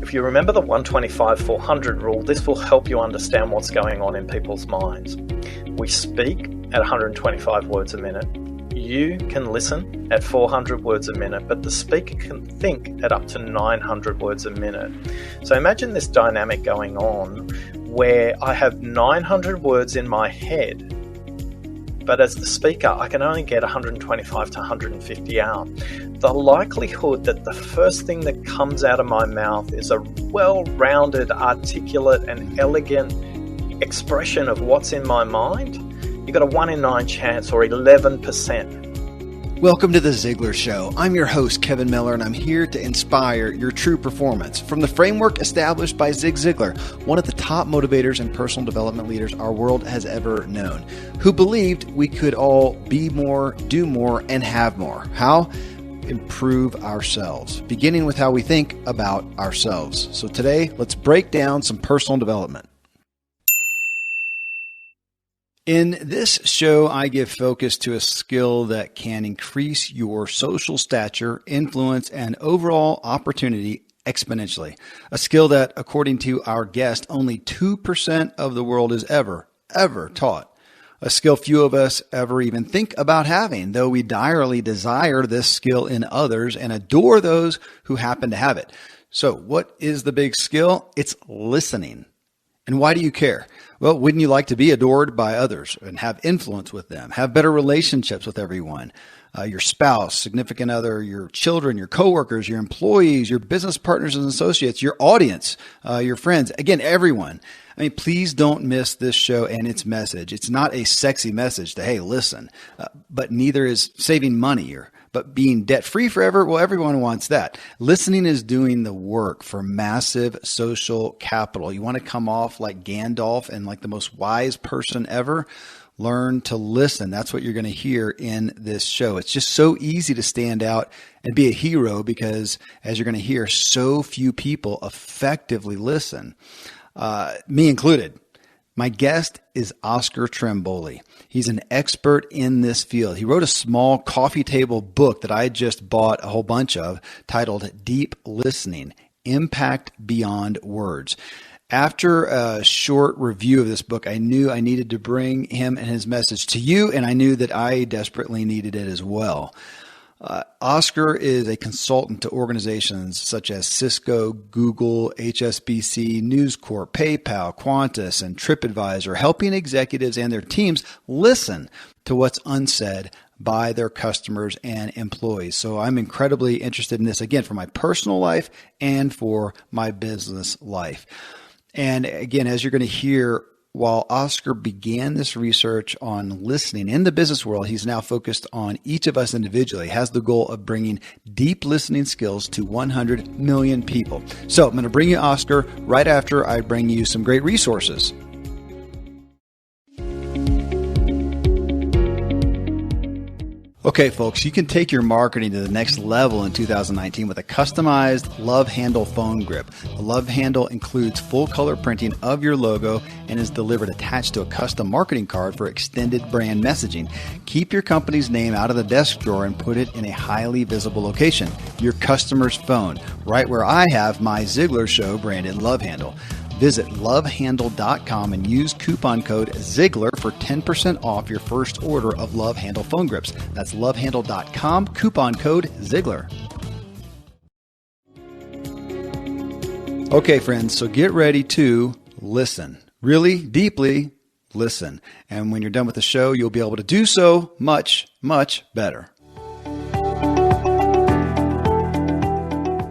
If you remember the 125-400 rule, this will help you understand what's going on in people's minds. We speak at 125 words a minute. You can listen at 400 words a minute, but the speaker can think at up to 900 words a minute. So imagine this dynamic going on where I have 900 words in my head, but as the speaker, I can only get 125 to 150 out. The likelihood that the first thing that comes out of my mouth is a well-rounded, articulate, and elegant expression of what's in my mind, you've got a 1 in 9 chance, or 11%. Welcome to the Ziglar Show. I'm your host, Kevin Miller, and I'm here to inspire your true performance. From the framework established by Zig Ziglar, one of the top motivators and personal development leaders our world has ever known, who believed we could all be more, do more, and have more. How? Improve ourselves, beginning with how we think about ourselves. So today, let's break down some personal development. In this show, I give focus to a skill that can increase your social stature, influence, and overall opportunity exponentially. A skill that, according to our guest, only 2% of the world is ever taught. A skill few of us ever even think about having, though we direly desire this skill in others and adore those who happen to have it. So what is the big skill? It's listening. And why do you care? Well, wouldn't you like to be adored by others and have influence with them, have better relationships with everyone, your spouse, significant other, your children, your coworkers, your employees, your business partners and associates, your audience, your friends, again, everyone. I mean, please don't miss this show and its message. It's not a sexy message to, hey, listen, but neither is saving money but being debt-free forever. Well, everyone wants that. Listening is doing the work for massive social capital. You want to come off like Gandalf and like the most wise person ever? Learn to listen. That's what you're going to hear in this show. It's just so easy to stand out and be a hero because, as you're going to hear, so few people effectively listen. Me included. My guest is Oscar Trimboli. He's an expert in this field. He wrote a small coffee table book that I just bought a whole bunch of titled Deep Listening, Impact Beyond Words. After a short review of this book, I knew I needed to bring him and his message to you, and I knew that I desperately needed it as well. Oscar is a consultant to organizations such as Cisco, Google, HSBC, News Corp, PayPal, Qantas, and TripAdvisor, helping executives and their teams listen to what's unsaid by their customers and employees. So I'm incredibly interested in this, again, for my personal life and for my business life. And again, as you're going to hear, while Oscar began this research on listening in the business world, he's now focused on each of us individually. He has the goal of bringing deep listening skills to 100 million people. So I'm going to bring you Oscar right after I bring you some great resources. Okay, folks, you can take your marketing to the next level in 2019 with a customized Love Handle phone grip. The Love Handle includes full color printing of your logo and is delivered attached to a custom marketing card for extended brand messaging. Keep your company's name out of the desk drawer and put it in a highly visible location, your customer's phone, right where I have my Ziglar Show branded Love Handle. Visit lovehandle.com and use coupon code Ziglar for 10% off your first order of Love Handle phone grips. That's lovehandle.com, coupon code Ziglar. Okay, friends, so get ready to listen. Really deeply listen. And when you're done with the show, you'll be able to do so much, much better.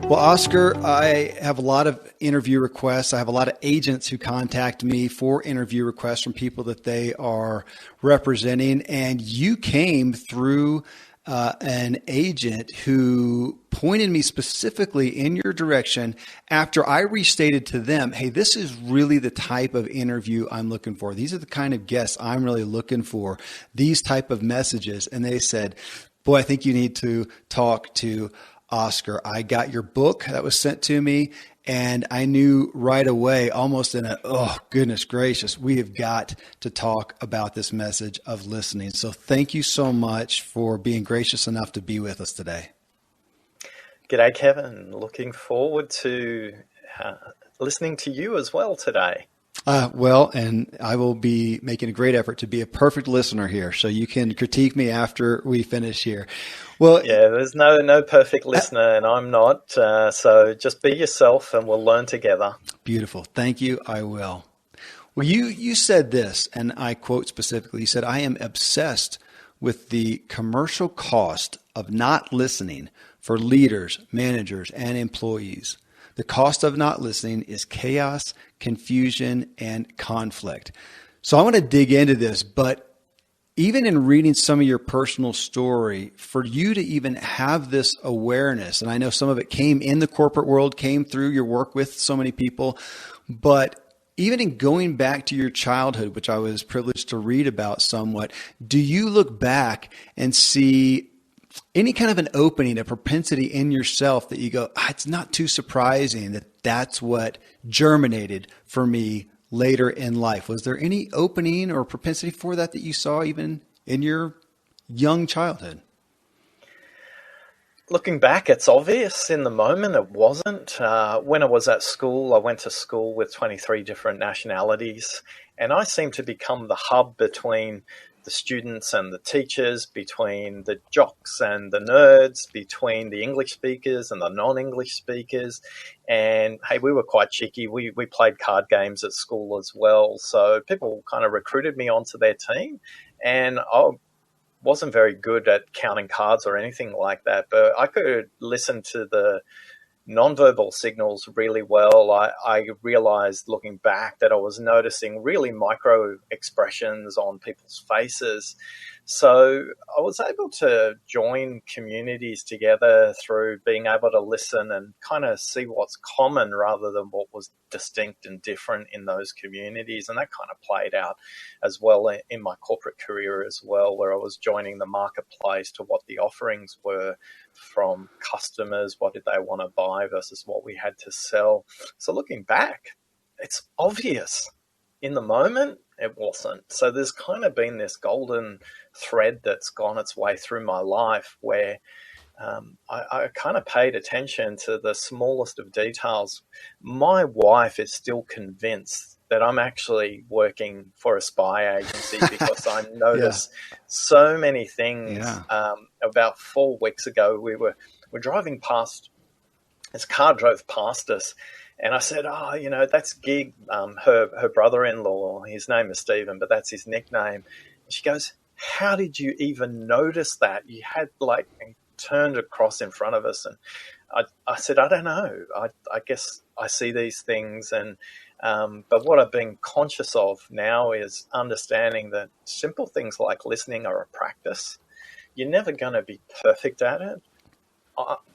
Well, Oscar, I have a lot of interview requests. I have a lot of agents who contact me for interview requests from people that they are representing. And you came through an agent who pointed me specifically in your direction after I restated to them, hey, this is really the type of interview I'm looking for. These are the kind of guests I'm really looking for, these type of messages. And they said, boy, I think you need to talk to Oscar. I got your book that was sent to me, and I knew right away, almost in a, oh, goodness gracious, we have got to talk about this message of listening. So thank you so much for being gracious enough to be with us today. G'day, Kevin. Looking forward to listening to you as well today. Well, and I will be making a great effort to be a perfect listener here, so you can critique me after we finish here. Well, yeah, there's no perfect listener, and I'm not. So just be yourself, and we'll learn together. Beautiful. Thank you. I will. Well, you said this, and I quote specifically. You said, "I am obsessed with the commercial cost of not listening for leaders, managers, and employees. The cost of not listening is chaos, confusion, and conflict." So I want to dig into this, but even in reading some of your personal story, for you to even have this awareness, and I know some of it came in the corporate world, came through your work with so many people, but even in going back to your childhood, which I was privileged to read about somewhat, do you look back and see any kind of an opening, a propensity in yourself that you go, it's not too surprising that that's what germinated for me later in life? Was there any opening or propensity for that you saw even in your young childhood? Looking back, it's obvious. In the moment, it wasn't. When I was at school, I went to school with 23 different nationalities, and I seemed to become the hub between the students and the teachers, between the jocks and the nerds, between the English speakers and the non-English speakers. And hey, we were quite cheeky. We played card games at school as well. So people kind of recruited me onto their team, and I wasn't very good at counting cards or anything like that, but I could listen to the nonverbal signals really well. I realized looking back that I was noticing really micro expressions on people's faces. So I was able to join communities together through being able to listen and kind of see what's common rather than what was distinct and different in those communities. And that kind of played out as well in my corporate career as well, where I was joining the marketplace to what the offerings were from customers, what did they want to buy versus what we had to sell. So looking back, it's obvious. In the moment, it wasn't. So there's kind of been this golden thread that's gone its way through my life where I kind of paid attention to the smallest of details. My wife is still convinced that I'm actually working for a spy agency because I notice so many things. Yeah. About 4 weeks ago, we're driving past, this car drove past us, and I said, that's Gig, her brother-in-law. His name is Stephen, but that's his nickname. And she goes, how did you even notice that? You had turned across in front of us. And I said, I don't know. I guess I see these things. And but what I've been conscious of now is understanding that simple things like listening are a practice. You're never going to be perfect at it.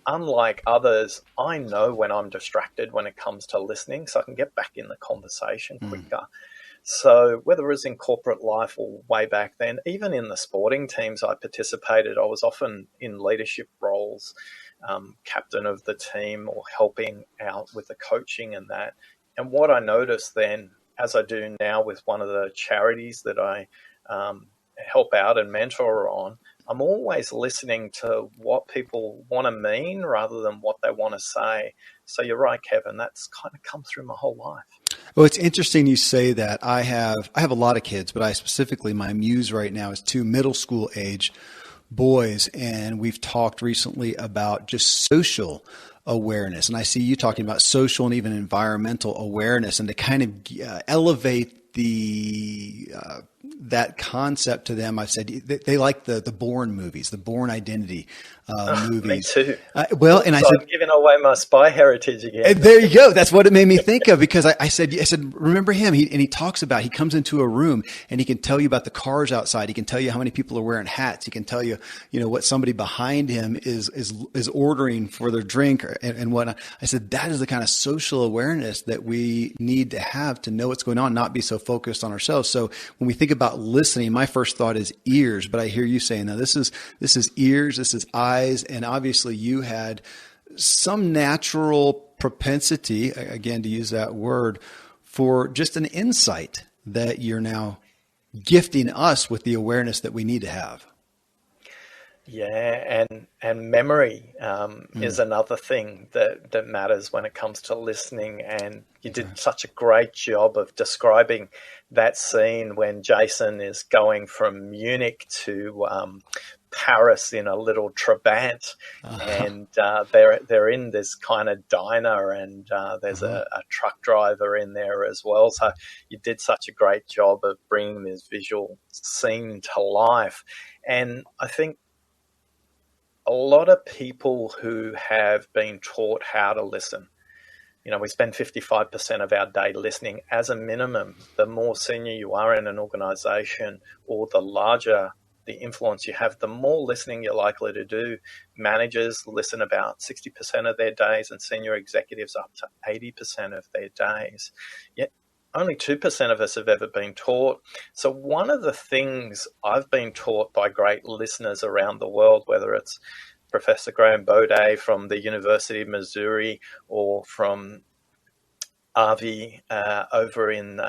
Unlike others, I know when I'm distracted when it comes to listening, so I can get back in the conversation quicker. So whether it's in corporate life or way back then, even in the sporting teams I participated, I was often in leadership roles, captain of the team or helping out with the coaching and that. And what I noticed then, as I do now with one of the charities that I help out and mentor on, I'm always listening to what people want to mean rather than what they want to say. So you're right, Kevin, that's kind of come through my whole life. Well, it's interesting you say that. I have a lot of kids, but my muse right now is 2 middle school age boys. And we've talked recently about just social awareness. And I see you talking about social and even environmental awareness, and to kind of elevate that concept to them. I've said they like the Bourne movies, the Bourne Identity movies. Me too. And I said, I'm giving away my spy heritage again. And there you go. That's what it made me think of, because I said, remember him? He talks about, he comes into a room and he can tell you about the cars outside. He can tell you how many people are wearing hats. He can tell you, what somebody behind him is ordering for their drink and whatnot. I said, that is the kind of social awareness that we need to have to know what's going on, not be so focused on ourselves. So when we think about listening, my first thought is ears, but I hear you saying, now this is ears, this is eyes, and obviously you had some natural propensity, again, to use that word, for just an insight that you're now gifting us with the awareness that we need to have. Yeah, and memory is another thing that matters when it comes to listening. And you did such a great job of describing that scene when Jason is going from Munich to Paris in a little Trabant, and they're in this kind of diner, and there's a truck driver in there as well. So you did such a great job of bringing this visual scene to life. And I think a lot of people who have been taught how to listen, we spend 55% of our day listening as a minimum. The more senior you are in an organization, or the larger the influence you have, the more listening you're likely to do. Managers listen about 60% of their days, and senior executives up to 80% of their days. Yet only 2% of us have ever been taught. So one of the things I've been taught by great listeners around the world, whether it's Professor Graham Baudet from the University of Missouri, or from Avi over in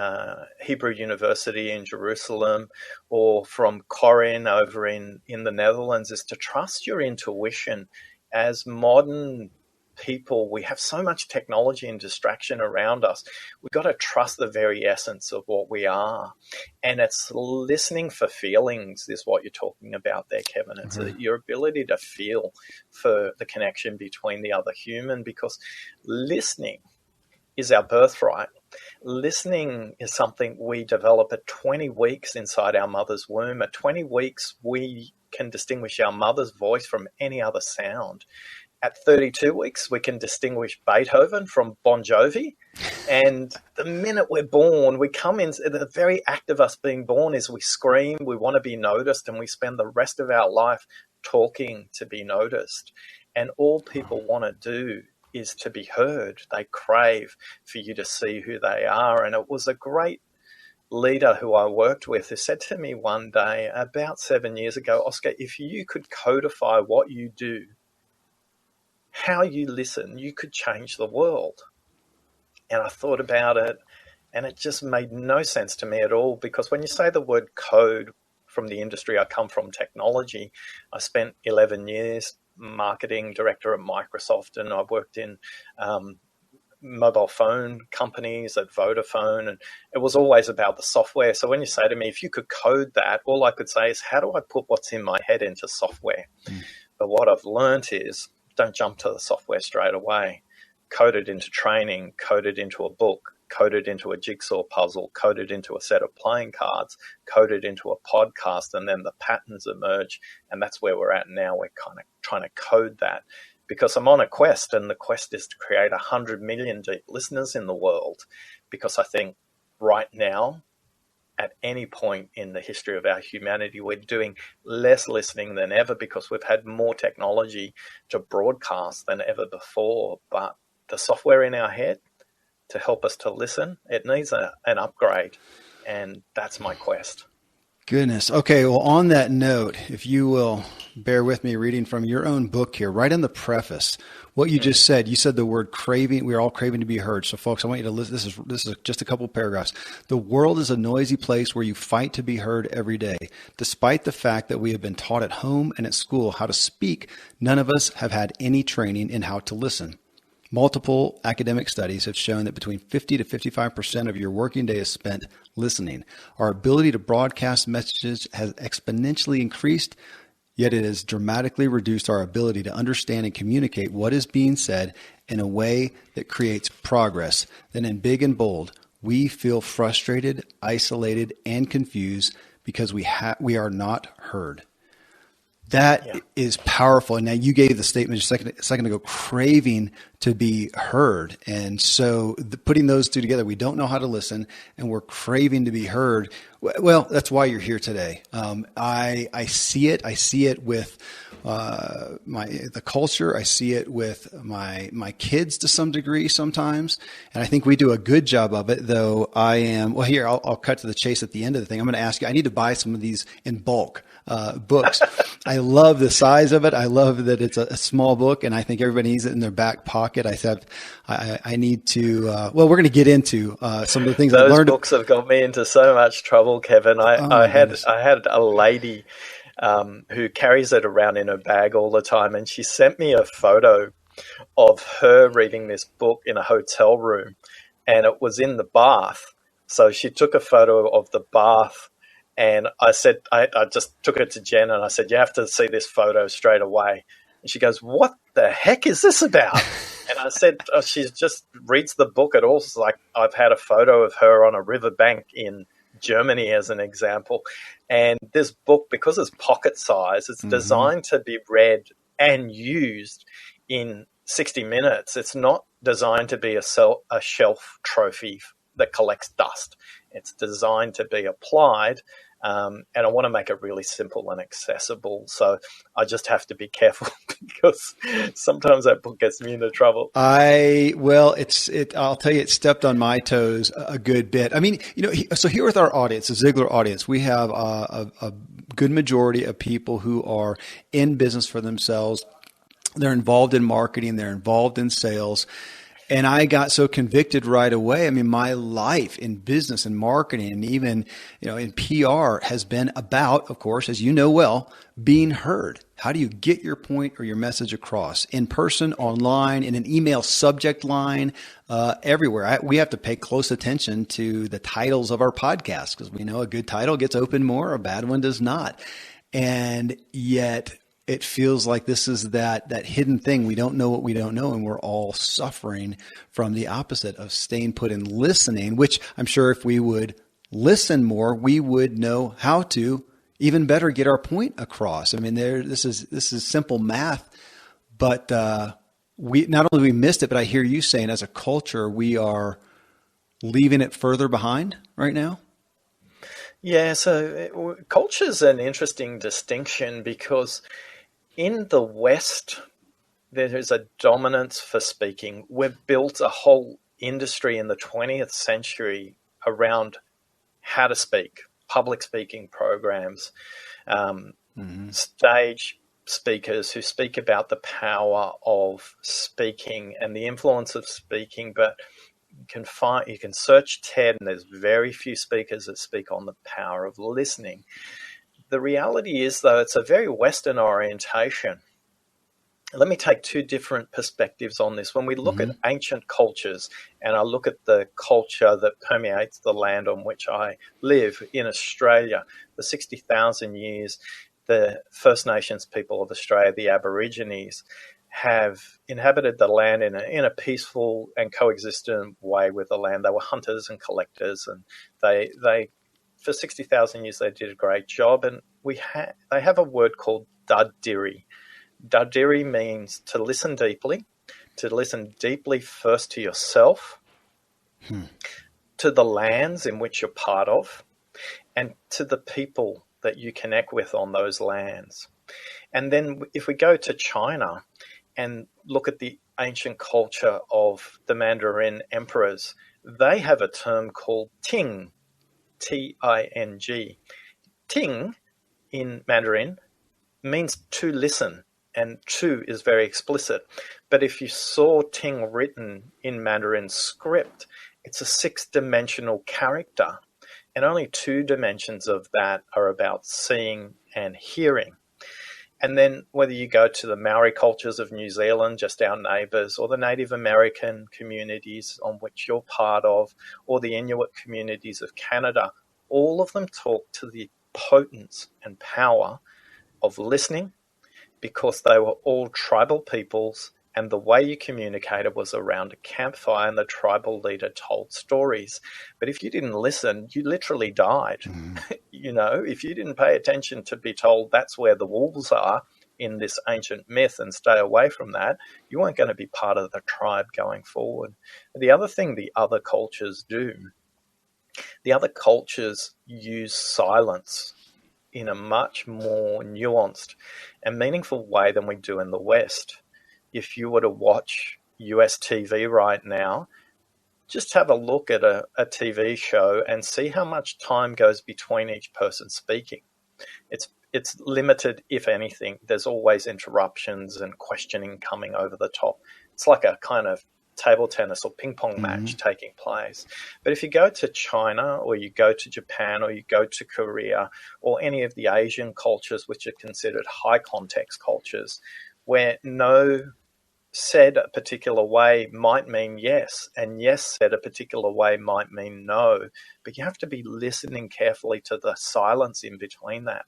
Hebrew University in Jerusalem, or from Corinne over in the Netherlands, is to trust your intuition. As modern people, we have so much technology and distraction around us. We've got to trust the very essence of what we are. And it's listening for feelings is what you're talking about there, Kevin. It's your ability to feel for the connection between the other human, because listening is our birthright. Listening is something we develop at 20 weeks inside our mother's womb. At 20 weeks, we can distinguish our mother's voice from any other sound. At 32 weeks, we can distinguish Beethoven from Bon Jovi. And the minute we're born, we come in, the very act of us being born is we scream, we want to be noticed, and we spend the rest of our life talking to be noticed. And all people want to do is to be heard. They crave for you to see who they are. And it was a great leader who I worked with who said to me one day, about 7 years ago, Oscar, if you could codify what you do, how you listen, you could change the world. And I thought about it, and it just made no sense to me at all, because when you say the word code, from the industry I come from, technology, I spent 11 years marketing director at Microsoft, and I worked in mobile phone companies at Vodafone, and it was always about the software. So when you say to me, if you could code that, all I could say is, how do I put what's in my head into software? But what I've learned is, don't jump to the software straight away. Code it into training, code it into a book, code it into a jigsaw puzzle, code it into a set of playing cards, code it into a podcast, and then the patterns emerge. And that's where we're at now. We're kind of trying to code that, because I'm on a quest, and the quest is to create 100 million deep listeners in the world. Because I think right now, at any point in the history of our humanity, we're doing less listening than ever, because we've had more technology to broadcast than ever before. But the software in our head to help us to listen, it needs an upgrade. And that's my quest. Goodness. Okay. Well, on that note, if you will bear with me reading from your own book here, right in the preface, what you just said, you said the word craving. We're all craving to be heard. So folks, I want you to listen. This is just a couple of paragraphs. The world is a noisy place where you fight to be heard every day. Despite the fact that we have been taught at home and at school how to speak, none of us have had any training in how to listen. Multiple academic studies have shown that between 50 to 55% of your working day is spent listening. Our ability to broadcast messages has exponentially increased, yet it has dramatically reduced our ability to understand and communicate what is being said in a way that creates progress. Then in big and bold, we feel frustrated, isolated, and confused because we are not heard. That is powerful. And now you gave the statement just a second ago, craving to be heard. And so putting those two together, we don't know how to listen and we're craving to be heard. Well, that's why you're here today. I see it. I see it with the culture. I see it with my kids to some degree sometimes. And I think we do a good job of it, though. I'll cut to the chase at the end of the thing. I'm going to ask you, I need to buy some of these in bulk. Books. I love the size of it. I love that it's a small book, and I think everybody needs it in their back pocket. I need to. We're going to get into some of the things I learned. Those books have got me into so much trouble, Kevin. I had a lady who carries it around in her bag all the time. And she sent me a photo of her reading this book in a hotel room, and it was in the bath. So she took a photo of the bath, and I just took it to Jen and I said, you have to see this photo straight away. And she goes, what the heck is this about? And I said, oh, she just reads the book. It also like I've had a photo of her on a riverbank in Germany as an example. And this book, because it's pocket size, it's designed to be read and used in 60 minutes. It's not designed to be a shelf trophy that collects dust. It's designed to be applied, and I want to make it really simple and accessible. So I just have to be careful because sometimes that book gets me into trouble. I'll tell you, it stepped on my toes a good bit. I mean, so here with our audience, the Ziglar audience, we have a good majority of people who are in business for themselves. They're involved in marketing. They're involved in sales. And I got so convicted right away. I mean, my life in business and marketing and even, in PR has been about, of course, as you know well, being heard. How do you get your point or your message across in person, online, in an email subject line, everywhere? We have to pay close attention to the titles of our podcasts because we know a good title gets opened more, a bad one does not. And yet it feels like this is that hidden thing. We don't know what we don't know, and we're all suffering from the opposite of staying put and listening, which I'm sure if we would listen more, we would know how to even better get our point across. I mean, this is simple math, but we not only we missed it, but I hear you saying as a culture, we are leaving it further behind right now. Yeah, so culture is an interesting distinction because in the West, there is a dominance for speaking. We've built a whole industry in the 20th century around how to speak, public speaking programs, stage speakers who speak about the power of speaking and the influence of speaking, but you can search TED and there's very few speakers that speak on the power of listening. The reality is, though, it's a very Western orientation. Let me take two different perspectives on this. When we look at ancient cultures, and I look at the culture that permeates the land on which I live in Australia, for 60,000 years, the First Nations people of Australia, the Aborigines, have inhabited the land in a peaceful and coexistent way with the land. They were hunters and collectors, and they for 60,000 years, they did a great job. And they have a word called Dardiri. Dardiri means to listen deeply first to yourself, to the lands in which you're part of, and to the people that you connect with on those lands. And then if we go to China and look at the ancient culture of the Mandarin emperors, they have a term called Ting, T-I-N-G. Ting in Mandarin means to listen, and to is very explicit. But if you saw Ting written in Mandarin script, it's a 6-dimensional character, and only 2 dimensions of that are about seeing and hearing. And then whether you go to the Maori cultures of New Zealand, just our neighbours, or the Native American communities on which you're part of, or the Inuit communities of Canada, all of them talk to the potence and power of listening because they were all tribal peoples, and the way you communicated was around a campfire and the tribal leader told stories. But if you didn't listen, you literally died. If you didn't pay attention to be told that's where the wolves are in this ancient myth and stay away from that, you weren't going to be part of the tribe going forward. The other thing the other cultures do, the other cultures use silence in a much more nuanced and meaningful way than we do in the West. If you were to watch US TV right now, just have a look at a TV show and see how much time goes between each person speaking. It's limited, if anything. There's always interruptions and questioning coming over the top. It's like a kind of table tennis or ping pong match taking place. But if you go to China or you go to Japan or you go to Korea or any of the Asian cultures which are considered high context cultures, where no said a particular way might mean yes, and yes said a particular way might mean no. But you have to be listening carefully to the silence in between that.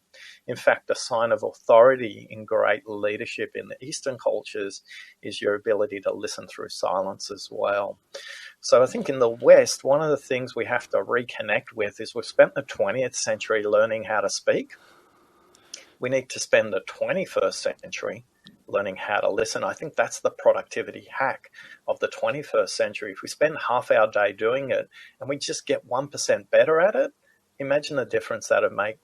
In fact, a sign of authority in great leadership in the Eastern cultures is your ability to listen through silence as well. So I think in the West, one of the things we have to reconnect with is we've spent the 20th century learning how to speak. We need to spend the 21st century learning how to listen. I think that's the productivity hack of the 21st century. If we spend half our day doing it and we just get 1% better at it, imagine the difference that would make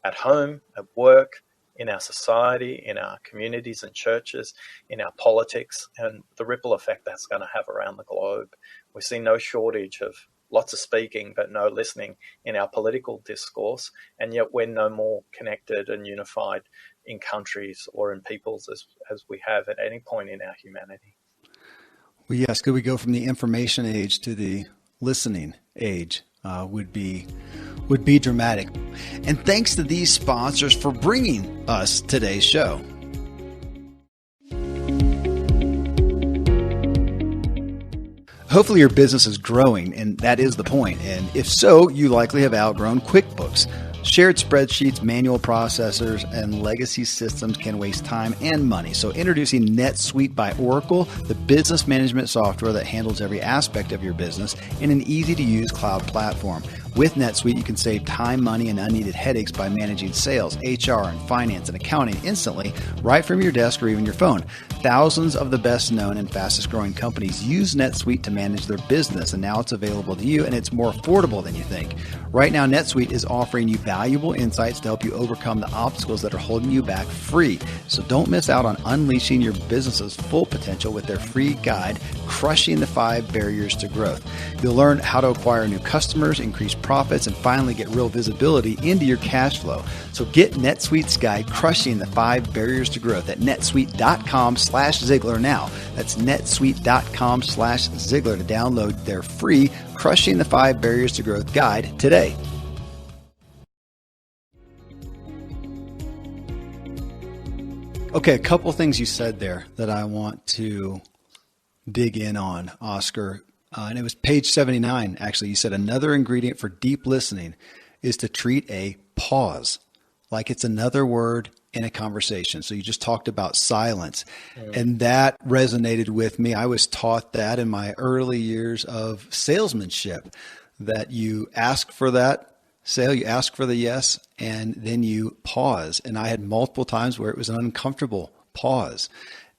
at home, at work, in our society, in our communities and churches, in our politics, and the ripple effect that's going to have around the globe. We see no shortage of lots of speaking but no listening in our political discourse, and yet we're no more connected and unified in countries or in peoples as we have at any point in our humanity. Well, yes, could we go from the information age to the listening age? Would be dramatic. And thanks to these sponsors for bringing us today's show. Hopefully your business is growing, and that is the point. And if so, you likely have outgrown QuickBooks. Shared spreadsheets, manual processors, and legacy systems can waste time and money. So introducing NetSuite by Oracle, the business management software that handles every aspect of your business in an easy-to-use cloud platform. With NetSuite, you can save time, money, and unneeded headaches by managing sales, HR, and finance and accounting instantly right from your desk or even your phone. Thousands of the best known and fastest growing companies use NetSuite to manage their business, and now it's available to you, and it's more affordable than you think. Right now, NetSuite is offering you valuable insights to help you overcome the obstacles that are holding you back free. So don't miss out on unleashing your business's full potential with their free guide, Crushing the 5 Barriers to Growth. You'll learn how to acquire new customers, increase profits, and finally get real visibility into your cash flow. So get NetSuite's guide, Crushing the 5 Barriers to Growth, at netsuite.com/Ziglar now. That's netsuite.com/Ziglar to download their free Crushing the 5 Barriers to Growth guide today. Okay, a couple things you said there that I want to dig in on, Oscar. And it was page 79, actually. You said another ingredient for deep listening is to treat a pause like it's another word in a conversation. So you just talked about silence, and that resonated with me. I was taught that in my early years of salesmanship, that you ask for that sale, you ask for the yes, and then you pause. And I had multiple times where it was an uncomfortable pause,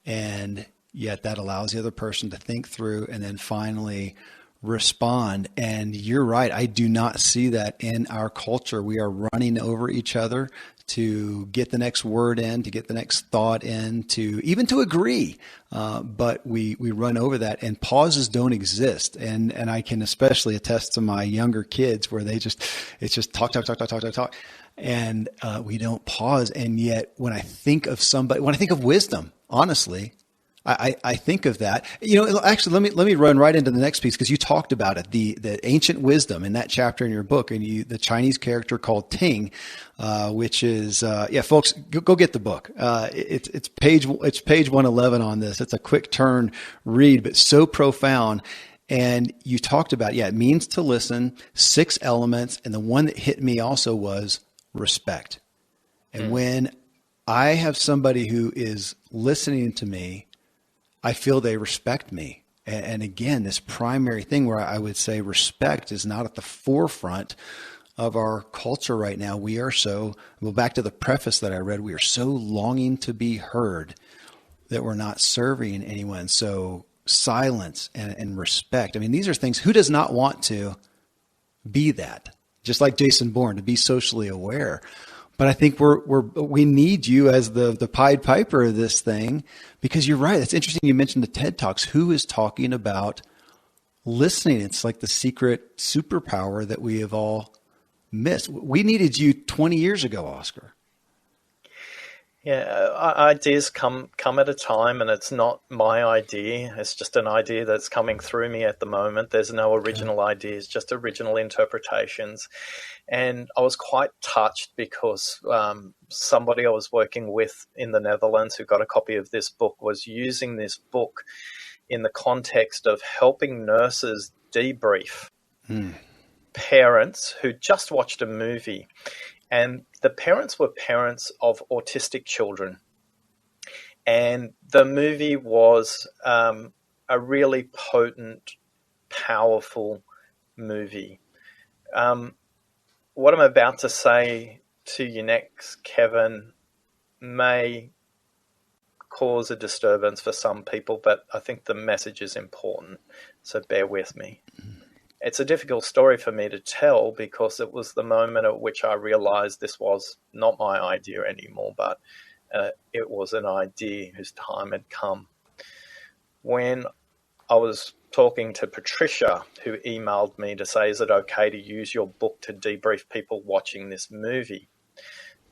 and yet that allows the other person to think through and then finally respond. And you're right. I do not see that in our culture. We are running over each other to get the next word in, to get the next thought in, to even to agree. But we run over that, and pauses don't exist. And I can especially attest to my younger kids where it's just talk. And we don't pause. And yet when I think of wisdom, honestly, I think of that. Actually, let me run right into the next piece, because you talked about it, the ancient wisdom in that chapter in your book, and the Chinese character called Ting, which is folks, go get the book. It's page 111 on this. It's a quick turn read, but so profound. And you talked about it means to listen, 6 elements, and the one that hit me also was respect. And when I have somebody who is listening to me, I feel they respect me. And again, this primary thing where I would say respect is not at the forefront of our culture right now. We are back to the preface that I read, we are so longing to be heard that we're not serving anyone. So silence and respect. I mean, these are things, who does not want to be that? Just like Jason Bourne, to be socially aware. But I think we need you as the Pied Piper of this thing, because you're right. It's interesting you mentioned the TED Talks. Who is talking about listening? It's like the secret superpower that we have all missed. We needed you 20 years ago, Oscar. Yeah, ideas come at a time, and it's not my idea. It's just an idea that's coming through me at the moment. There's no original ideas, just original interpretations. And I was quite touched because somebody I was working with in the Netherlands who got a copy of this book was using this book in the context of helping nurses debrief parents who just watched a movie. And the parents were parents of autistic children. And the movie was a really potent, powerful movie. What I'm about to say to you next, Kevin, may cause a disturbance for some people, but I think the message is important. So bear with me. It's a difficult story for me to tell because it was the moment at which I realized this was not my idea anymore, but it was an idea whose time had come. When I was talking to Patricia, who emailed me to say, is it okay to use your book to debrief people watching this movie?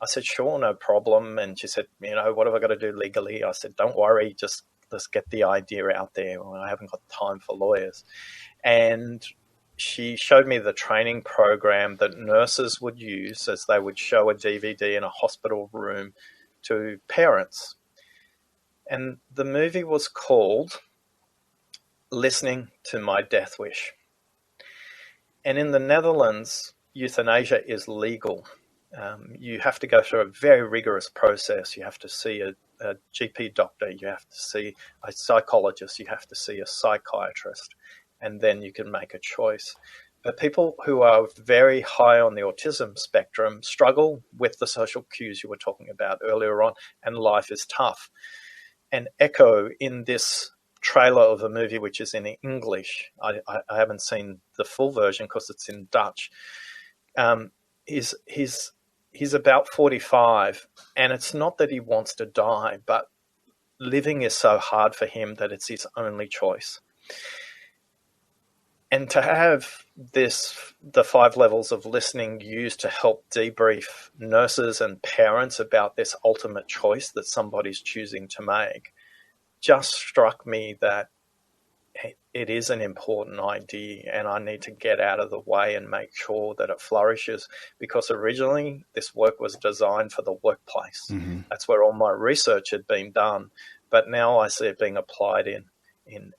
I said, sure, no problem. And she said, what have I got to do legally? I said, don't worry, just let's get the idea out there. Well, I haven't got time for lawyers. And she showed me the training program that nurses would use as they would show a DVD in a hospital room to parents. And the movie was called Listening to My Death Wish. And in the Netherlands, euthanasia is legal. You have to go through a very rigorous process. You have to see a GP doctor, you have to see a psychologist, you have to see a psychiatrist, and then you can make a choice. But people who are very high on the autism spectrum struggle with the social cues you were talking about earlier on, and life is tough. And Echo in this trailer of a movie, which is in English, I haven't seen the full version because it's in Dutch, he's about 45, and it's not that he wants to die, but living is so hard for him that it's his only choice. And to have the 5 levels of listening used to help debrief nurses and parents about this ultimate choice that somebody's choosing to make just struck me that it is an important idea, and I need to get out of the way and make sure that it flourishes, because originally this work was designed for the workplace. Mm-hmm. That's where all my research had been done. But now I see it being applied in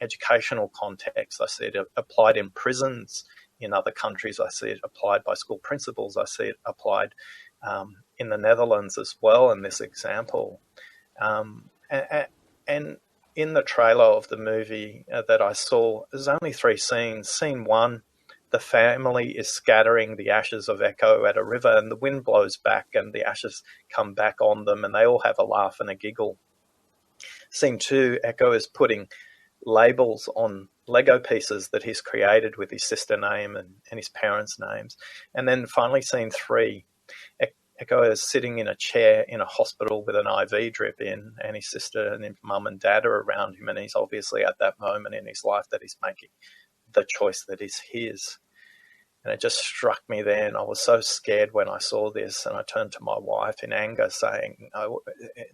educational contexts. I see it applied in prisons in other countries. I see it applied by school principals. I see it applied in the Netherlands as well in this example. And in the trailer of the movie that I saw, there's only 3 scenes. Scene 1, the family is scattering the ashes of Echo at a river, and the wind blows back and the ashes come back on them, and they all have a laugh and a giggle. Scene 2, Echo is putting labels on Lego pieces that he's created with his sister name and his parents' names. And then finally, scene 3, Echo is sitting in a chair in a hospital with an IV drip in, and his sister and his mum and dad are around him, and he's obviously at that moment in his life that he's making the choice that is his. And it just struck me then. I was so scared when I saw this, and I turned to my wife in anger saying, "Oh,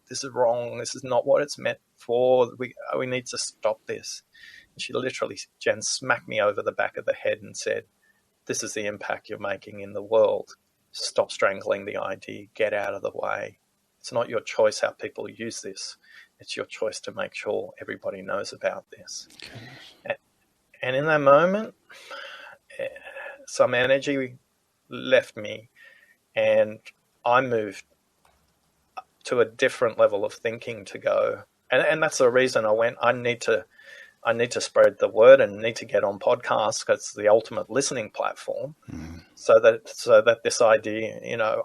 this is wrong. This is not what it's meant for. We need to stop this." And she literally, Jen, smacked me over the back of the head and said, "This is the impact you're making in the world. Stop strangling the idea. Get out of the way. It's not your choice how people use this. It's your choice to make sure everybody knows about this." Okay. And in that moment, some energy left me, and I moved to a different level of thinking to go. And that's the reason I went, I need to spread the word and need to get on podcasts, because it's the ultimate listening platform. Mm. So that this idea,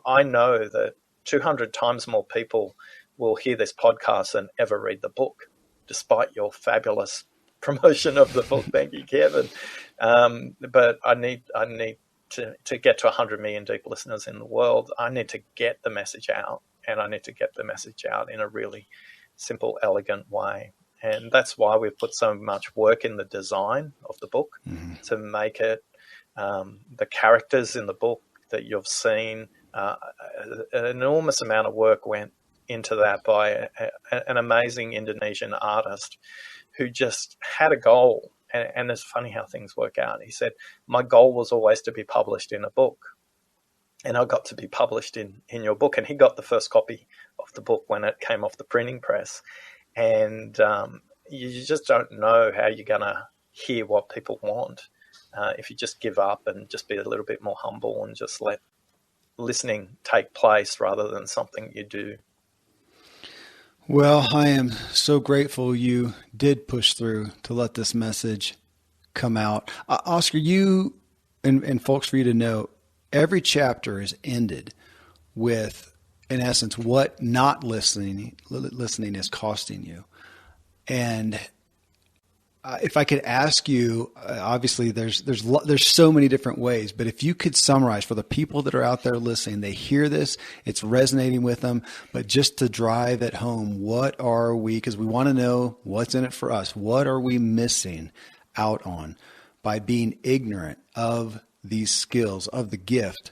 I know that 200 times more people will hear this podcast than ever read the book, despite your fabulous promotion of the book. Thank you, Kevin. But I need to get to 100 million deep listeners in the world. I need to get the message out, and I need to get the message out in a really simple, elegant way. And that's why we've put so much work in the design of the book, mm-hmm. to make it, the characters in the book that you've seen, an enormous amount of work went into that by an amazing Indonesian artist who just had a goal. And it's funny how things work out. He said, my goal was always to be published in a book. And I got to be published in your book. And he got the first copy of the book when it came off the printing press. And you just don't know how you're going to hear what people want if you just give up and just be a little bit more humble and just let listening take place rather than something you do. Well, I am so grateful you did push through to let this message come out. Oscar, you and folks, for you to know, every chapter is ended with, in essence, what not listening is costing you. And if I could ask you, obviously there's so many different ways, but if you could summarize for the people that are out there listening, they hear this, it's resonating with them, but just to drive it home, what are we, because we want to know what's in it for us, what are we missing out on by being ignorant of these skills, of the gift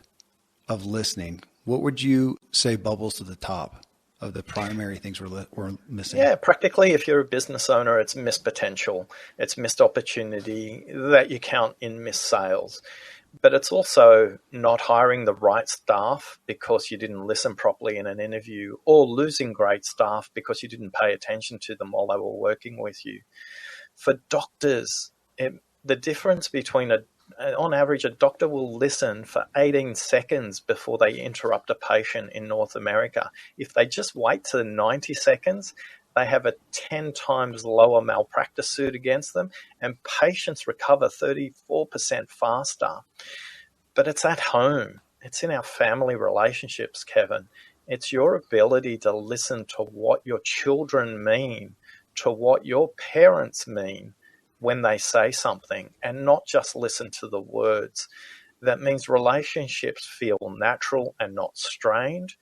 of listening? What would you say bubbles to the top of the primary things we're missing? Yeah, practically, if you're a business owner, it's missed potential, it's missed opportunity that you count in missed sales. But it's also not hiring the right staff because you didn't listen properly in an interview, or losing great staff because you didn't pay attention to them while they were working with you. For doctors, the difference between on average, a doctor will listen for 18 seconds before they interrupt a patient in North America. If they just wait to 90 seconds, they have a 10 times lower malpractice suit against them, and patients recover 34% faster. But it's at home. It's in our family relationships, Kevin. It's your ability to listen to what your children mean, to what your parents mean when they say something, and not just listen to the words. That means relationships feel natural and not strained,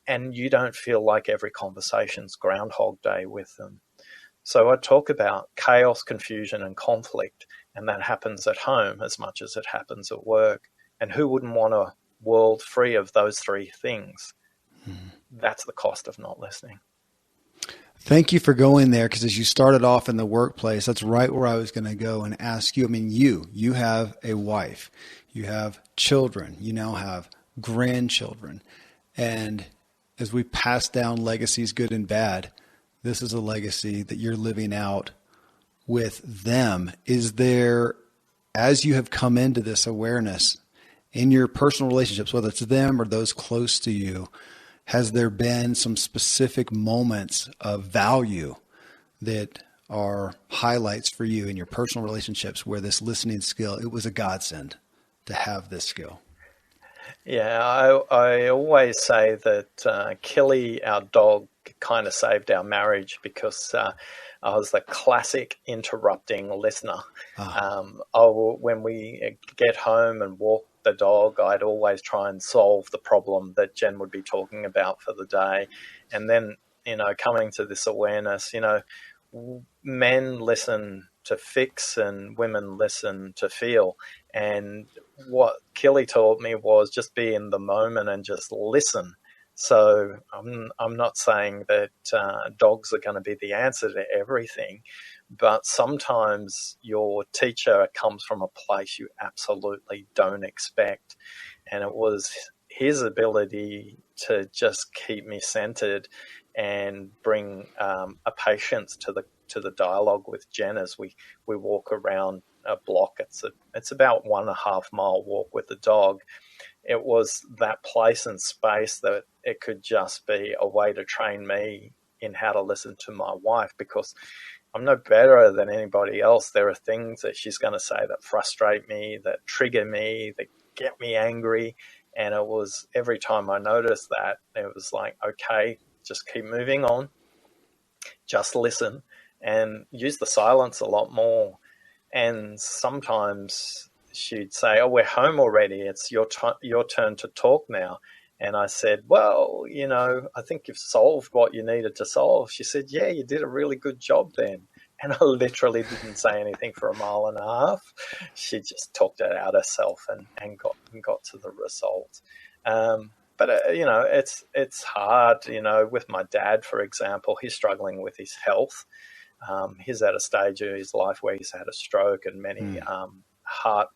and you don't feel like every conversation's Groundhog Day with them. So I talk about chaos, confusion, and conflict, and that happens at home as much as it happens at work. And who wouldn't want a world free of those three things? That's the cost of not listening. Thank you for going there, because as you started off in the workplace, that's right where I was going to go and ask you. I mean, you have a wife, you have children, you now have grandchildren. And as we pass down legacies, good and bad, this is a legacy that you're living out with them. Is there, as you have come into this awareness in your personal relationships, whether it's them or those close to you, has there been some specific moments of value that are highlights for you in your personal relationships where this listening skill, it was a godsend to have this skill? Yeah, I always say that Killy, our dog, kind of saved our marriage because I was the classic interrupting listener. When we get home and walk the dog, I'd always try and solve the problem that Jen would be talking about for the day. And then, coming to this awareness, men listen to fix and women listen to feel. And what Killy taught me was just be in the moment and just listen. So I'm not saying that dogs are going to be the answer to everything, but sometimes your teacher comes from a place you absolutely don't expect. And it was his ability to just keep me centered and bring a patience to the dialogue with Jen as we walk around a block. It's about 1.5 mile walk with the dog. It was that place and space that it could just be a way to train me in how to listen to my wife, because I'm no better than anybody else. There are things that she's going to say that frustrate me, that trigger me, that get me angry. And it was every time I noticed that, it was like, okay, just keep moving on, just listen, and use the silence a lot more. And sometimes she'd say, oh, we're home already. It's your turn to talk now. And I said, well, I think you've solved what you needed to solve. She said, yeah, you did a really good job then. And I literally didn't say anything for 1.5 miles. She just talked it out herself and got to the result. But but it's hard. With my dad, for example, he's struggling with his health. He's at a stage of his life where he's had a stroke and many heart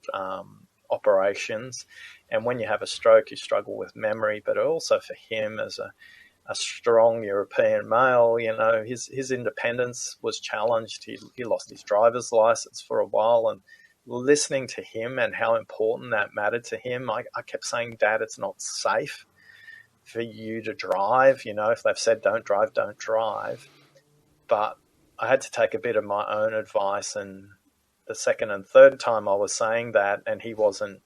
operations. And when you have a stroke, you struggle with memory, but also for him as a strong European male, his independence was challenged. He lost his driver's license for a while, and listening to him and how important that mattered to him, I kept saying, Dad, it's not safe for you to drive. If they've said don't drive, don't drive. But I had to take a bit of my own advice, and the second and third time I was saying that and he wasn't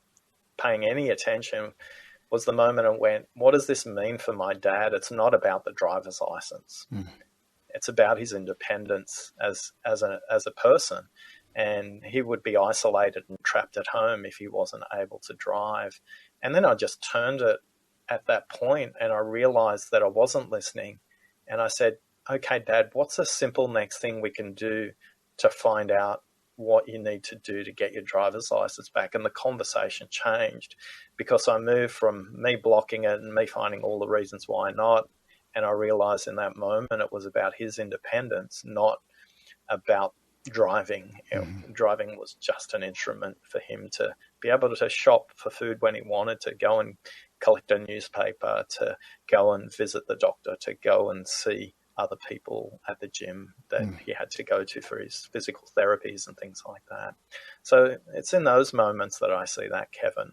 paying any attention was the moment I went, what does this mean for my dad? It's not about the driver's license. It's about his independence as a person. And he would be isolated and trapped at home if he wasn't able to drive. And then I just turned it at that point and I realized that I wasn't listening. And I said, okay, Dad, what's a simple next thing we can do to find out what you need to do to get your driver's license back? And the conversation changed because I moved from me blocking it and me finding all the reasons why not. And I realized in that moment it was about his independence, not about driving. Driving was just an instrument for him to be able to shop for food when he wanted, to go and collect a newspaper, to go and visit the doctor, to go and see other people at the gym that he had to go to for his physical therapies and things like that. So it's in those moments that I see that, Kevin,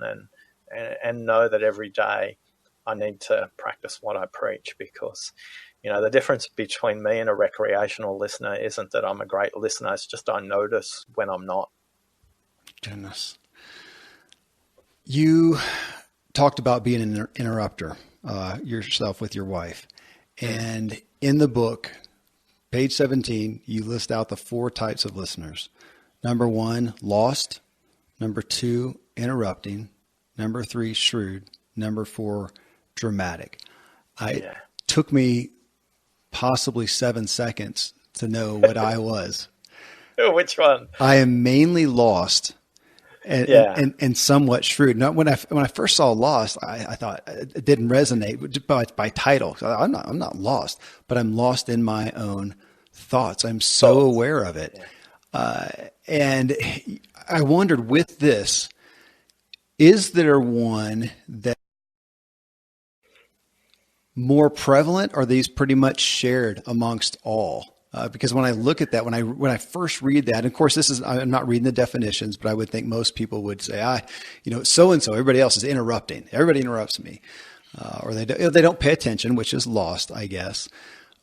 and know that every day I need to practice what I preach, because the difference between me and a recreational listener isn't that I'm a great listener. It's just I notice when I'm not. Goodness. You talked about being an interrupter yourself with your wife. And in the book, page 17, you list out the 4 types of listeners. Number 1, lost. Number 2, interrupting. Number 3, shrewd. Number 4, dramatic. It took me possibly 7 seconds to know what I was. Which one? I am mainly lost and somewhat shrewd. Now, when I first saw Lost, I thought it didn't resonate by title. I'm not lost, but I'm lost in my own thoughts. I'm so aware of it. And I wondered, with this, is there one that more prevalent, or are these pretty much shared amongst all? Because when I look at that, when I first read that, and of course I'm not reading the definitions, but I would think most people would say, so-and-so, everybody else is interrupting. Everybody interrupts me. Or they don't pay attention, which is lost, I guess.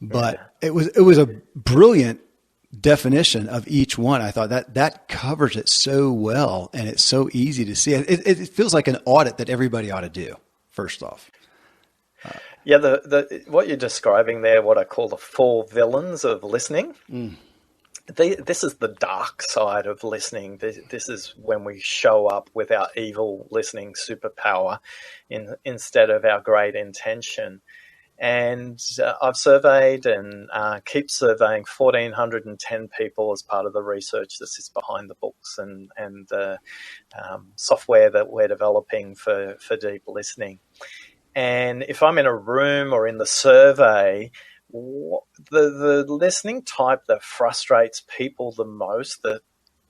But it was a brilliant definition of each one. I thought that covers it so well, and it's so easy to see. It feels like an audit that everybody ought to do, first off. The what you're describing there, what I call the 4 villains of listening. This is the dark side of listening. This is when we show up with our evil listening superpower instead of our great intention. And I've surveyed and keep surveying 1,410 people as part of the research that sits behind the books and the software that we're developing for deep listening. And if I'm in a room or in the survey, the listening type that frustrates people the most, that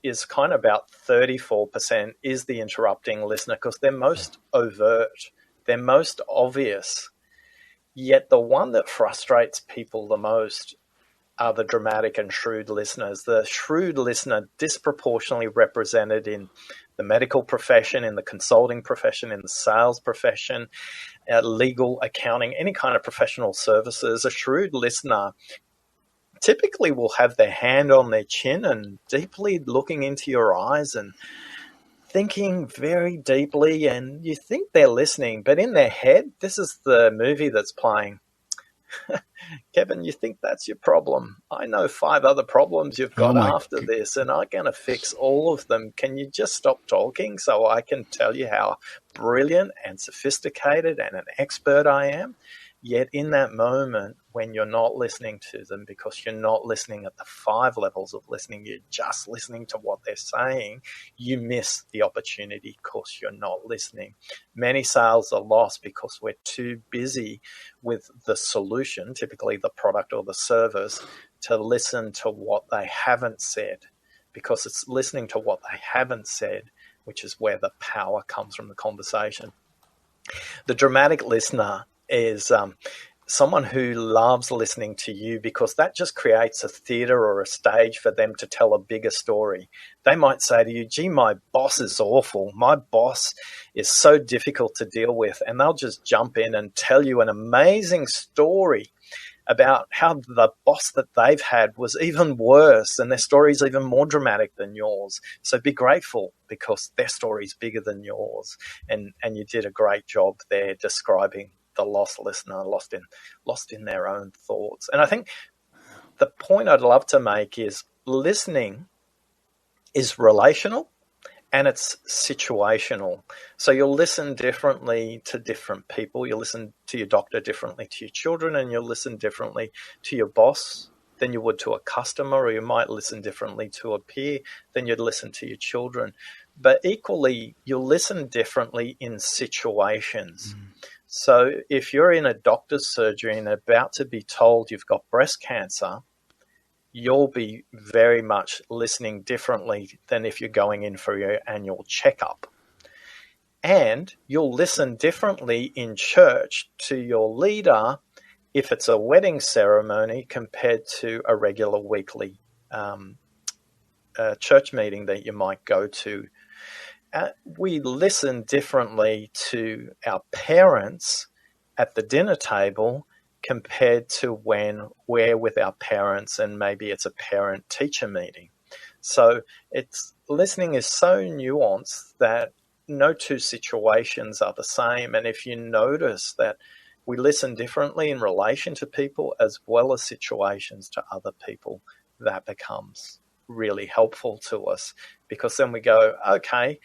is kind of about 34%, is the interrupting listener, because they're most overt, they're most obvious. Yet the one that frustrates people the most are the dramatic and shrewd listeners. The shrewd listener disproportionately represented in the medical profession, in the consulting profession, in the sales profession, legal, accounting, any kind of professional services. A shrewd listener typically will have their hand on their chin and deeply looking into your eyes and thinking very deeply, and you think they're listening, but in their head, this is the movie that's playing. Kevin, you think that's your problem? I know 5 other problems you've got after this, and I'm going to fix all of them. Can you just stop talking so I can tell you how brilliant and sophisticated and an expert I am? Yet in that moment, when you're not listening to them, because you're not listening at the 5 levels of listening, you're just listening to what they're saying, you miss the opportunity because you're not listening. Many sales are lost because we're too busy with the solution, typically the product or the service, to listen to what they haven't said, because it's listening to what they haven't said, which is where the power comes from the conversation. The dramatic listener is someone who loves listening to you, because that just creates a theater or a stage for them to tell a bigger story. They might say to you, gee, my boss is awful. My boss is so difficult to deal with. And they'll just jump in and tell you an amazing story about how the boss that they've had was even worse, and their story is even more dramatic than yours. So be grateful, because their story is bigger than yours. And you did a great job there describing the lost listener, lost in their own thoughts. And I think the point I'd love to make is listening is relational and it's situational. So you'll listen differently to different people. You'll listen to your doctor differently to your children, and you'll listen differently to your boss than you would to a customer, or you might listen differently to a peer than you'd listen to your children. But equally, you'll listen differently in situations. So if you're in a doctor's surgery and about to be told you've got breast cancer, you'll be very much listening differently than if you're going in for your annual checkup. And you'll listen differently in church to your leader if it's a wedding ceremony compared to a regular weekly church meeting that you might go to. We listen differently to our parents at the dinner table compared to when we're with our parents and maybe it's a parent-teacher meeting. So listening is so nuanced that no two situations are the same. And if you notice that we listen differently in relation to people as well as situations to other people, that becomes really helpful to us, because then we go, okay,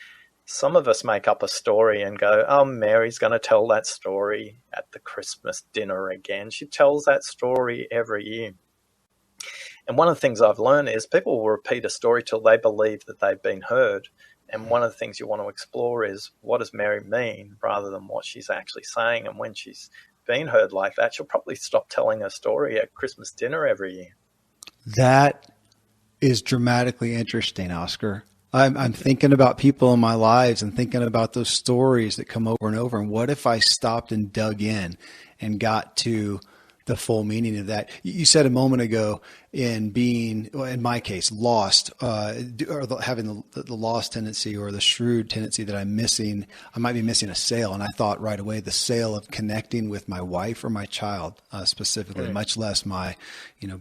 some of us make up a story and go, oh, Mary's going to tell that story at the Christmas dinner again. She tells that story every year. And one of the things I've learned is people will repeat a story till they believe that they've been heard. And one of the things you want to explore is, what does Mary mean, rather than what she's actually saying. And when she's been heard like that, she'll probably stop telling her story at Christmas dinner every year. That is dramatically interesting, Oscar. I'm thinking about people in my lives and thinking about those stories that come over and over. And what if I stopped and dug in and got to the full meaning of that? You said a moment ago, in being, in my case, lost, or having the lost tendency or the shrewd tendency that I'm missing. I might be missing a sale. And I thought right away, the sale of connecting with my wife or my child, specifically, much less my,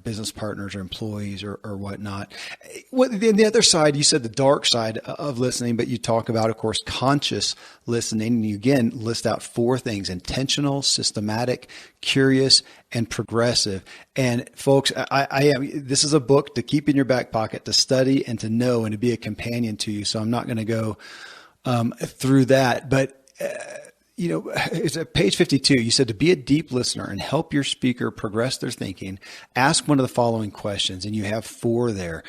business partners or employees or whatnot. The other side, you said the dark side of listening, but you talk about, of course, conscious listening. And you again list out 4 things: intentional, systematic, curious, and progressive. And folks, this is a book to keep in your back pocket, to study and to know and to be a companion to you. So I'm not going to go through that, but it's at page 52. You said, to be a deep listener and help your speaker progress their thinking, ask one of the following questions, and you have 4 there.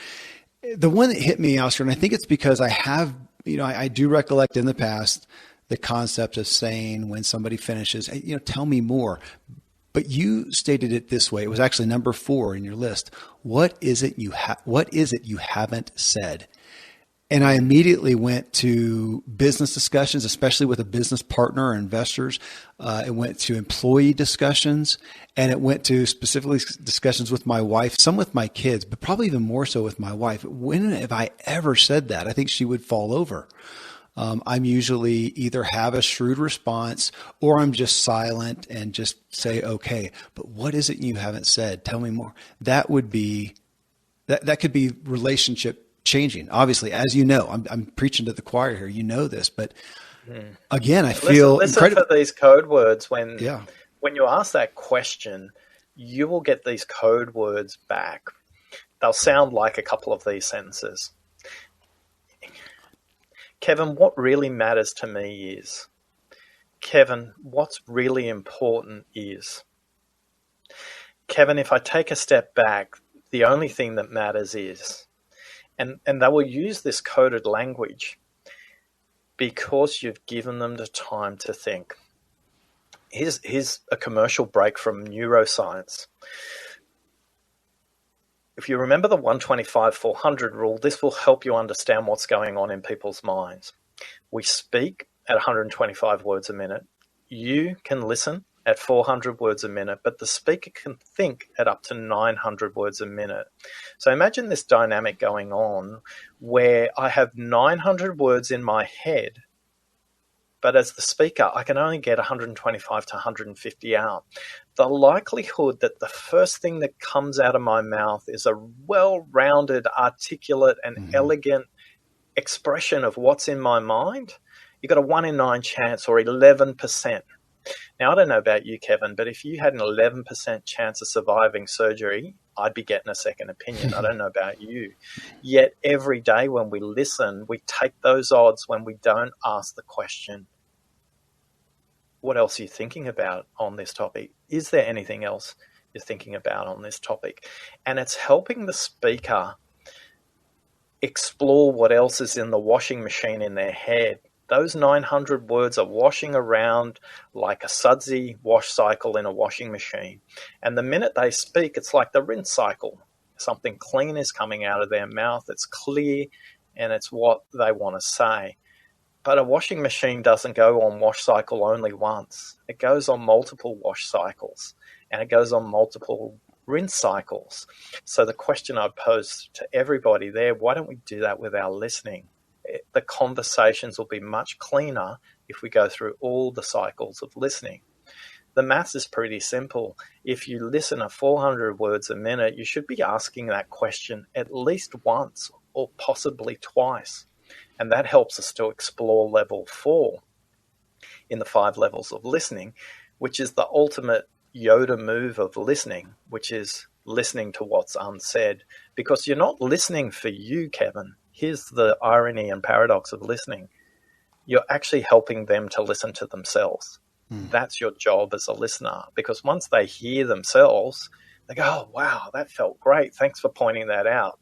The one that hit me, Oscar, and I think it's because I do recollect in the past the concept of saying when somebody finishes, hey, tell me more. But you stated it this way. It was actually number 4 in your list. What is it you haven't said? And I immediately went to business discussions, especially with a business partner or investors. It went to employee discussions, and it went to specifically discussions with my wife, some with my kids, but probably even more so with my wife. When have I ever said that? I think she would fall over. I'm usually either have a shrewd response or I'm just silent and just say, okay, but what is it you haven't said? Tell me more. That could be relationship changing. Obviously, as you know, I'm preaching to the choir here, this, but again, I feel listen for these code words when you ask that question, you will get these code words back. They'll sound like a couple of these sentences. Kevin, what really matters to me is. Kevin, what's really important is. Kevin, if I take a step back, the only thing that matters is, and they will use this coded language because you've given them the time to think. Here's a commercial break from neuroscience. If you remember the 125-400 rule, this will help you understand what's going on in people's minds. We speak at 125 words a minute. You can listen at 400 words a minute, but the speaker can think at up to 900 words a minute. So imagine this dynamic going on where I have 900 words in my head, but as the speaker, I can only get 125 to 150 out. The likelihood that the first thing that comes out of my mouth is a well-rounded, articulate, and elegant expression of what's in my mind, you've got a 1 in 9 chance, or 11%. Now, I don't know about you, Kevin, but if you had an 11% chance of surviving surgery, I'd be getting a second opinion. I don't know about you. Yet every day when we listen, we take those odds when we don't ask the question, what else are you thinking about on this topic? Is there anything else you're thinking about on this topic? And it's helping the speaker explore what else is in the washing machine in their head. Those 900 words are washing around like a sudsy wash cycle in a washing machine. And the minute they speak, it's like the rinse cycle. Something clean is coming out of their mouth. It's clear, and it's what they want to say. But a washing machine doesn't go on wash cycle only once. It goes on multiple wash cycles, and it goes on multiple rinse cycles. So the question I pose to everybody there, why don't we do that with our listening? The conversations will be much cleaner if we go through all the cycles of listening. The maths is pretty simple. If you listen at 400 words a minute, you should be asking that question at least once or possibly twice. And that helps us to explore level 4 in the 5 levels of listening, which is the ultimate Yoda move of listening, which is listening to what's unsaid. Because you're not listening for you, Kevin. Here's the irony and paradox of listening. You're actually helping them to listen to themselves. That's your job as a listener, because once they hear themselves, they go, oh, wow, that felt great. Thanks for pointing that out.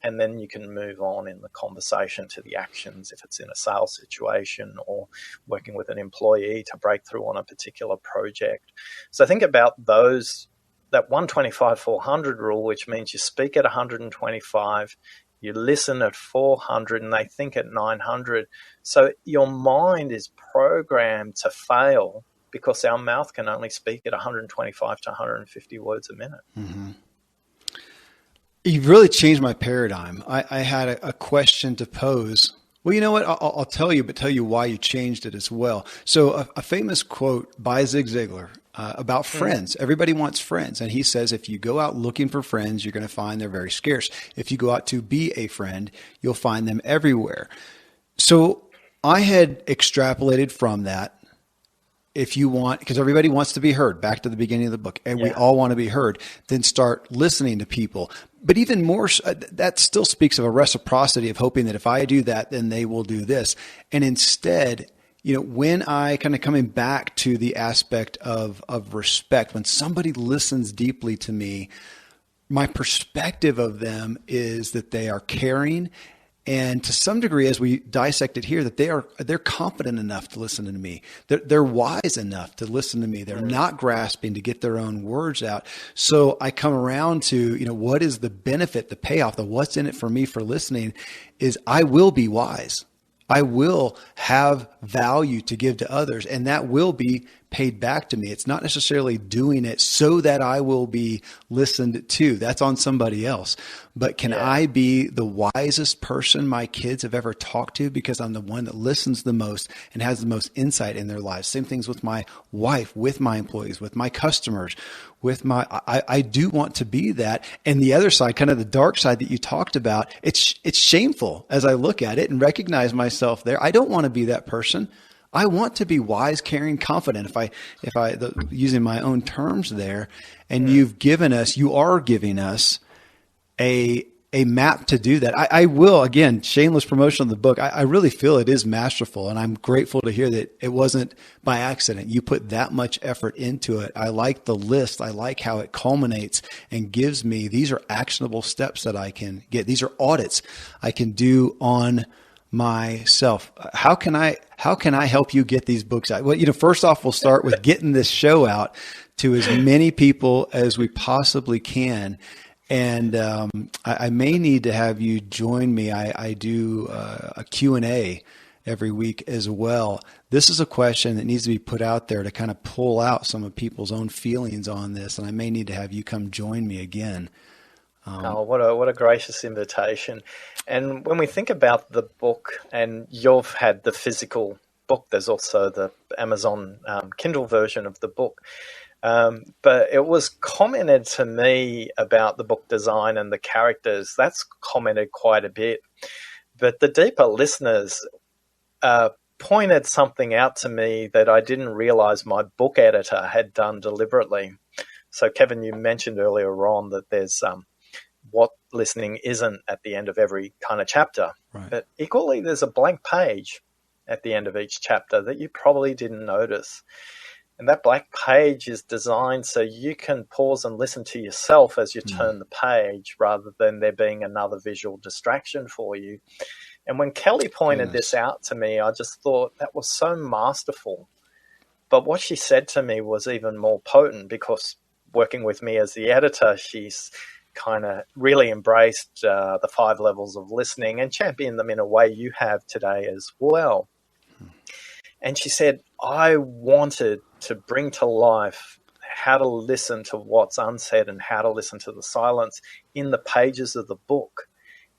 And then you can move on in the conversation to the actions if it's in a sales situation or working with an employee to break through on a particular project. So think about that 125-400 rule, which means you speak at 125, you listen at 400, and they think at 900. So your mind is programmed to fail because our mouth can only speak at 125 to 150 words a minute. Mm-hmm. You've really changed my paradigm. I had a question to pose. Well, you know what? I'll tell you, but tell you why you changed it as well. So a famous quote by Zig Ziglar about friends. Everybody wants friends. And he says, if you go out looking for friends, you're going to find they're very scarce. If you go out to be a friend, you'll find them everywhere. So I had extrapolated from that. If you want, because everybody wants to be heard, back to the beginning of the book, and we all want to be heard, then start listening to people. But even more, that still speaks of a reciprocity of hoping that if I do that, then they will do this. And instead, when I kind of coming back to the aspect of respect, when somebody listens deeply to me, my perspective of them is that they are caring. And to some degree, as we dissect it here, that they're confident enough to listen to me. They're wise enough to listen to me. They're not grasping to get their own words out. So I come around to, what is the benefit, the payoff, the what's in it for me for listening is I will be wise. I will have value to give to others, and that will be paid back to me. It's not necessarily doing it so that I will be listened to. That's on somebody else. But can I be the wisest person my kids have ever talked to because I'm the one that listens the most and has the most insight in their lives? Same things with my wife, with my employees, with my customers, I do want to be that. And the other side, kind of the dark side that you talked about, it's shameful as I look at it and recognize myself there. I don't want to be that person. I want to be wise, caring, confident. If I using my own terms there, and you are giving us a a map to do that. I will, again, shameless promotion of the book. I really feel it is masterful, and I'm grateful to hear that it wasn't by accident. You put that much effort into it. I like the list. I like how it culminates and gives me, these are actionable steps that I can get. These are audits I can do on myself. How can I help you get these books out? Well, first off, we'll start with getting this show out to as many people as we possibly can. And I may need to have you join me. I do a Q&A every week as well. This is a question that needs to be put out there to kind of pull out some of people's own feelings on this. And I may need to have you come join me again. What a gracious invitation. And when we think about the book, and you've had the physical book, there's also the Amazon Kindle version of the book. But it was commented to me about the book design and the characters. That's commented quite a bit. But the deeper listeners pointed something out to me that I didn't realize my book editor had done deliberately. So, Kevin, you mentioned earlier on that there's what listening isn't at the end of every kind of chapter. Right. But equally, there's a blank page at the end of each chapter that you probably didn't notice. And that blank page is designed so you can pause and listen to yourself as you turn the page rather than there being another visual distraction for you. And when Kelly pointed this out to me, I just thought that was so masterful. But what she said to me was even more potent because working with me as the editor, she's kind of really embraced the 5 levels of listening and championed them in a way you have today as well. And she said, I wanted to bring to life how to listen to what's unsaid and how to listen to the silence in the pages of the book.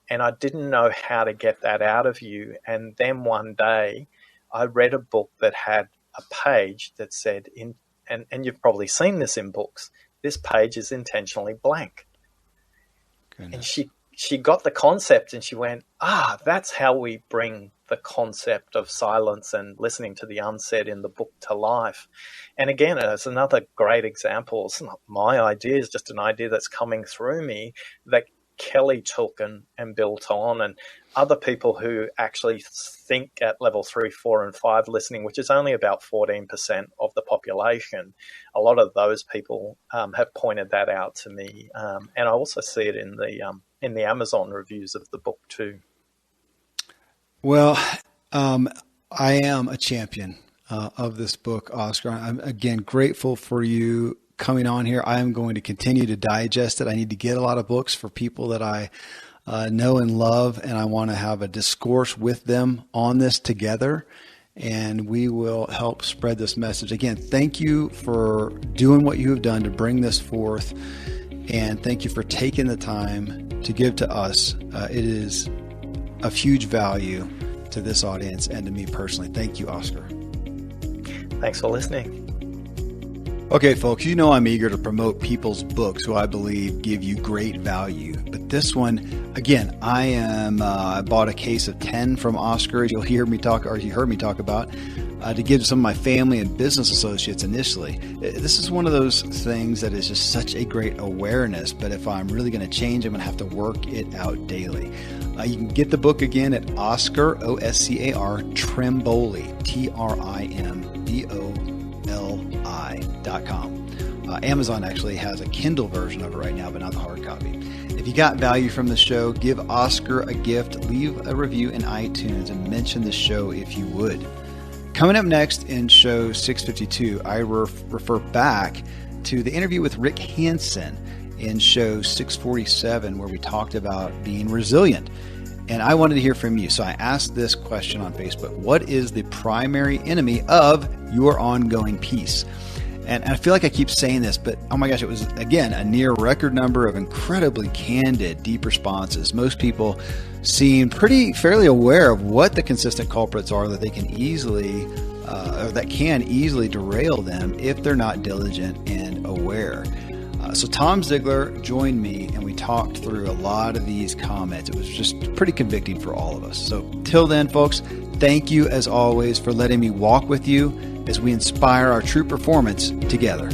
And I didn't know how to get that out of you. And then one day I read a book that had a page that said, and you've probably seen this in books, this page is intentionally blank. Goodness. And she got the concept and she went, that's how we bring the concept of silence and listening to the unsaid in the book to life. And again, it's another great example. It's not my idea, it's just an idea that's coming through me that Kelly took and built on, and other people who actually think at level 3, 4, and 5 listening, which is only about 14% of the population. A lot of those people have pointed that out to me, and I also see it in the Amazon reviews of the book too. Well, I am a champion of this book, Oscar. I'm again grateful for you coming on here. I am going to continue to digest it. I need to get a lot of books for people that I know and love, and I want to have a discourse with them on this together, and we will help spread this message. Again, thank you for doing what you have done to bring this forth, and thank you for taking the time to give to us. It is of huge value to this audience and to me personally. Thank you, Oscar. Thanks for listening. Okay, folks, you know I'm eager to promote people's books who I believe give you great value. But this one, again, I bought a case of 10 from Oscar, as you heard me talk about, to give to some of my family and business associates initially. This is one of those things that is just such a great awareness, but if I'm really going to change, I'm going to have to work it out daily. You can get the book again at Oscar, O-S-C-A-R, Trimboli, Trimboli.com. Amazon actually has a Kindle version of it right now, but not the hard copy. If you got value from the show, give Oscar a gift, leave a review in iTunes, and mention the show if you would. Coming up next in show 652, I refer back to the interview with Rick Hansen in show 647, where we talked about being resilient. And I wanted to hear from you. So I asked this question on Facebook: what is the primary enemy of your ongoing peace? And I feel like I keep saying this, but oh my gosh, it was, again, a near record number of incredibly candid, deep responses. Most people seem fairly aware of what the consistent culprits are that they can easily, or that can easily derail them if they're not diligent and aware. So Tom Ziglar joined me and we talked through a lot of these comments. It was just pretty convicting for all of us. So till then, folks, thank you as always for letting me walk with you as we inspire our true performance together.